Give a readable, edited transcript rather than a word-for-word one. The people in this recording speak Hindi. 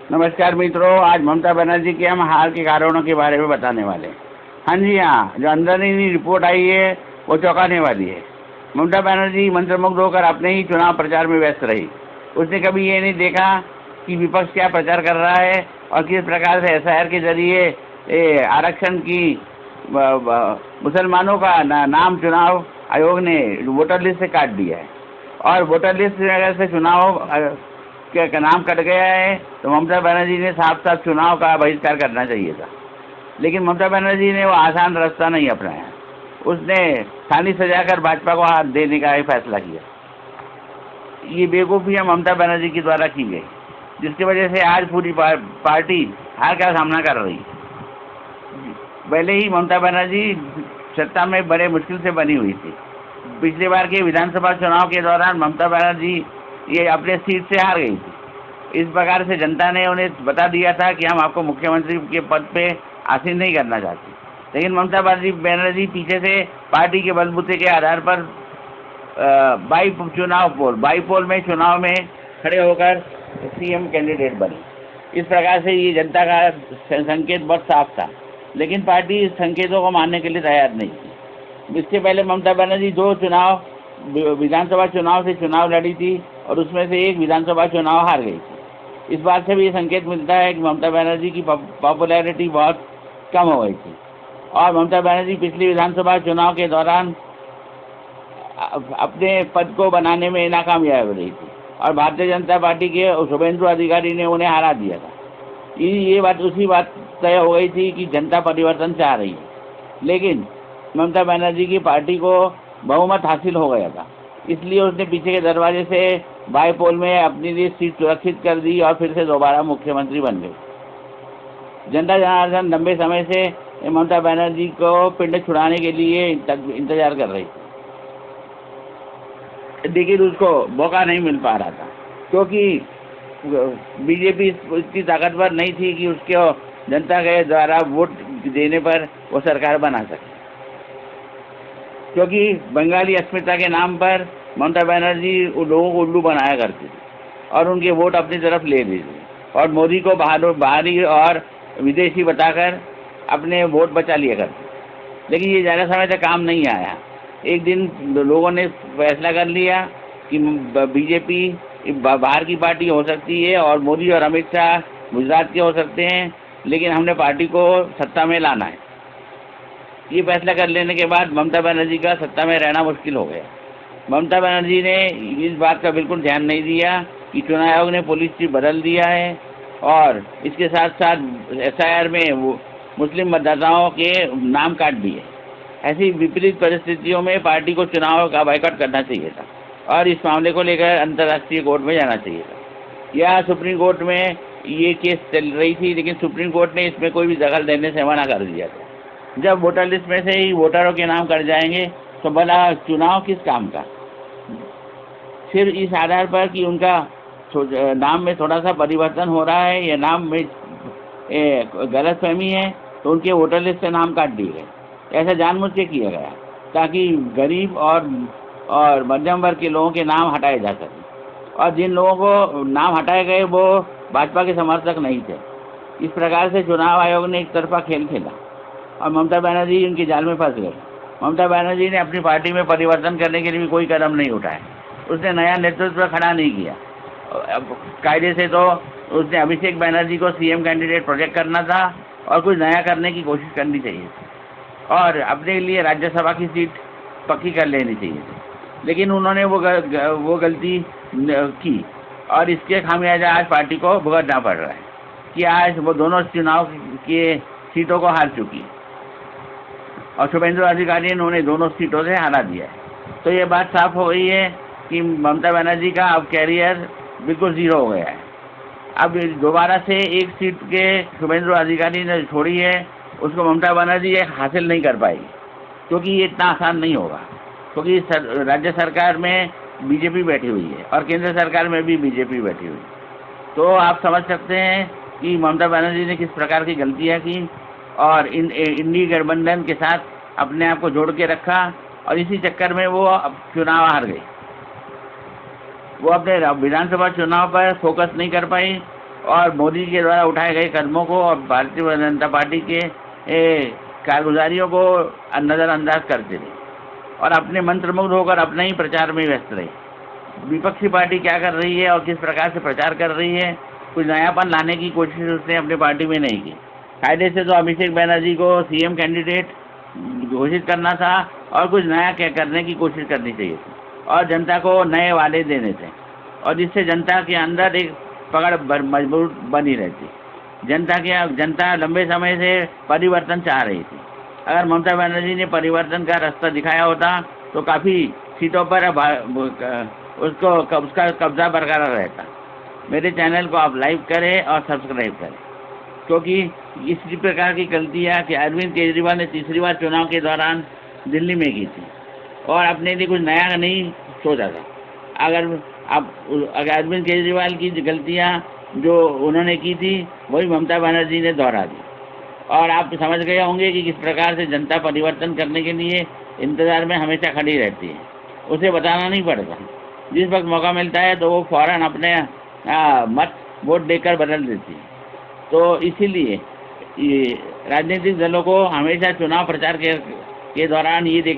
नमस्कार मित्रों, आज ममता बनर्जी के हम हार के कारणों के बारे में बताने वाले हैं। हाँ जी हाँ, जो अंदरूनी रिपोर्ट आई है वो चौंकाने वाली है। ममता बनर्जी मंत्रमुग्ध होकर अपने ही चुनाव प्रचार में व्यस्त रही। उसने कभी ये नहीं देखा कि विपक्ष क्या प्रचार कर रहा है और किस प्रकार से एसआईआर के जरिए आरक्षण की मुसलमानों का नाम चुनाव आयोग ने वोटर लिस्ट से काट दिया है। और वोटर लिस्ट से चुनाव का नाम कट गया है तो ममता बनर्जी ने साफ साफ चुनाव का बहिष्कार करना चाहिए था। लेकिन ममता बनर्जी ने वो आसान रास्ता नहीं अपनाया। उसने फांसी सजाकर भाजपा को हाथ देने का फैसला किया। ये बेवकूफ़ियाँ ममता बनर्जी के द्वारा की गई, जिसकी वजह से आज पूरी पार्टी हार का सामना कर रही है। पहले ही ममता बनर्जी सत्ता में बड़े मुश्किल से बनी हुई थी। पिछली बार के विधानसभा चुनाव के दौरान ममता बनर्जी ये अपने सीट से हार गई थी। इस प्रकार से जनता ने उन्हें बता दिया था कि हम आपको मुख्यमंत्री के पद पे आसीन नहीं करना चाहते। लेकिन ममता बनर्जी पीछे से पार्टी के बलबूते के आधार पर बाईपोल में चुनाव में खड़े होकर सीएम कैंडिडेट बनी। इस प्रकार से ये जनता का संकेत बहुत साफ था, लेकिन पार्टी इस संकेतों को मानने के लिए तैयार नहीं थी। इससे पहले ममता बनर्जी 2 विधानसभा चुनाव से चुनाव लड़ी थी और उसमें से एक विधानसभा चुनाव हार गई थी। इस बात से भी ये संकेत मिलता है कि ममता बनर्जी की पॉपुलैरिटी बहुत कम हो गई थी और ममता बनर्जी पिछली विधानसभा चुनाव के दौरान अपने पद को बनाने में नाकामयाब रही थी और भारतीय जनता पार्टी के शुभेंदु अधिकारी ने उन्हें हरा दिया था। ये बात उसी बात तय हो गई थी कि जनता परिवर्तन चाह रही है, लेकिन ममता बनर्जी की पार्टी को बहुमत हासिल हो गया था। इसलिए उसने पीछे के दरवाजे से बाईपोल में अपनी लिए सीट सुरक्षित कर दी और फिर से दोबारा मुख्यमंत्री बन गई। जनता जनार्दन लंबे समय से ममता बनर्जी को पिंड छुड़ाने के लिए इंतजार कर रही थी, लेकिन उसको मौका नहीं मिल पा रहा था, क्योंकि बीजेपी इतनी ताकतवर नहीं थी कि उसके जनता के द्वारा वोट देने पर वो सरकार बना सके। क्योंकि बंगाली अस्मिता के नाम पर ममता बनर्जी लोगों को उल्लू बनाया करती थी और उनके वोट अपनी तरफ ले ली थी और मोदी को बाहरी और विदेशी बताकर अपने वोट बचा लिया करती। लेकिन ये ज़्यादा समय तक काम नहीं आया। एक दिन लोगों ने फैसला कर लिया कि बीजेपी बाहर की पार्टी हो सकती है और मोदी और अमित शाह गुजरात के हो सकते हैं, लेकिन हमने पार्टी को सत्ता में लाना है। ये फैसला कर लेने के बाद ममता बनर्जी का सत्ता में रहना मुश्किल हो गया। ममता बनर्जी ने इस बात का बिल्कुल ध्यान नहीं दिया कि चुनाव आयोग ने पुलिस चीफ बदल दिया है और इसके साथ साथ एसआईआर में वो मुस्लिम मतदाताओं के नाम काट दिए। ऐसी विपरीत परिस्थितियों में पार्टी को चुनाव का बायकॉट करना चाहिए था और इस मामले को लेकर अंतर्राष्ट्रीय कोर्ट में जाना चाहिए था या सुप्रीम कोर्ट में ये केस चल रही थी, लेकिन सुप्रीम कोर्ट ने इसमें कोई भी दखल देने से मना कर दिया था। जब वोटर लिस्ट में से ही वोटरों के नाम कट जाएंगे तो भला चुनाव किस काम का? सिर्फ इस आधार पर कि उनका नाम में थोड़ा सा परिवर्तन हो रहा है या नाम में गलतफहमी है तो उनके वोटर लिस्ट से नाम काट दिए गए। ऐसा जानबूझ के किया गया ताकि गरीब और मध्यम वर्ग के लोगों के नाम हटाए जा सकें और जिन लोगों को नाम हटाए गए वो भाजपा के समर्थक नहीं थे। इस प्रकार से चुनाव आयोग ने एक तरफा खेल खेला और ममता बनर्जी उनके जाल में फंस गए। ममता बनर्जी ने अपनी पार्टी में परिवर्तन करने के लिए भी कोई कदम नहीं उठाए। उसने नया नेतृत्व खड़ा नहीं किया। अब कायदे से तो उसने अभिषेक बनर्जी को सीएम कैंडिडेट प्रोजेक्ट करना था और कुछ नया करने की कोशिश करनी चाहिए और अपने लिए राज्यसभा की सीट पक्की कर लेनी चाहिए थी। लेकिन उन्होंने वो गलती की और इसके खामियाजा आज पार्टी को भुगतना पड़ रहा है कि आज वो दोनों चुनाव के सीटों को हार चुकी है और शुभेंदु अधिकारी ने उन्हें दोनों सीटों से हरा दिया है। तो ये बात साफ हो गई है कि ममता बनर्जी का अब कैरियर बिल्कुल ज़ीरो हो गया है। अब दोबारा से एक सीट के शुभेंदु अधिकारी ने छोड़ी है, उसको ममता बनर्जी हासिल नहीं कर पाएगी, क्योंकि ये इतना आसान नहीं होगा, क्योंकि राज्य सरकार में बीजेपी बैठी हुई है और केंद्र सरकार में भी बीजेपी बैठी हुई है। तो आप समझ सकते हैं कि ममता बनर्जी ने किस प्रकार की गलतियाँ की और इंडी गठबंधन के साथ अपने आप को जोड़ के रखा और इसी चक्कर में वो अब चुनाव हार गई। वो अपने विधानसभा चुनाव पर फोकस नहीं कर पाई और मोदी के द्वारा उठाए गए कदमों को और भारतीय जनता पार्टी के कारगुजारियों को नज़रअंदाज करते रहे और अपने मंत्रमुग्ध होकर अपने ही प्रचार में व्यस्त रहे। विपक्षी पार्टी क्या कर रही है और किस प्रकार से प्रचार कर रही है, कुछ नयापन लाने की कोशिश उसने अपनी पार्टी में नहीं की। कायदे से तो अभिषेक बनर्जी को सीएम कैंडिडेट घोषित करना था और कुछ नया करने की कोशिश करनी चाहिए थी और जनता को नए वादे देने थे और जिससे जनता के अंदर एक पकड़ मजबूत बनी रहती। जनता लंबे समय से परिवर्तन चाह रही थी। अगर ममता बनर्जी ने परिवर्तन का रास्ता दिखाया होता तो काफ़ी सीटों पर उसका कब्जा बरकरार रहता। मेरे चैनल को आप लाइक करें और सब्सक्राइब करें, क्योंकि इसी प्रकार की गलतियाँ कि अरविंद केजरीवाल ने तीसरी बार चुनाव के दौरान दिल्ली में की थी और अपने लिए कुछ नया नहीं सोचा था। अगर अरविंद केजरीवाल की गलतियाँ जो उन्होंने की थी वही ममता बनर्जी ने दोहरा दी और आप समझ गए होंगे कि किस प्रकार से जनता परिवर्तन करने के लिए इंतज़ार में हमेशा खड़ी रहती है। उसे बताना नहीं पड़ता, जिस वक्त मौका मिलता है तो वो फ़ौरन अपने मत वोट देकर बदल देती है। तो इसीलिए ये राजनीतिक दलों को हमेशा चुनाव प्रचार के दौरान ये देखना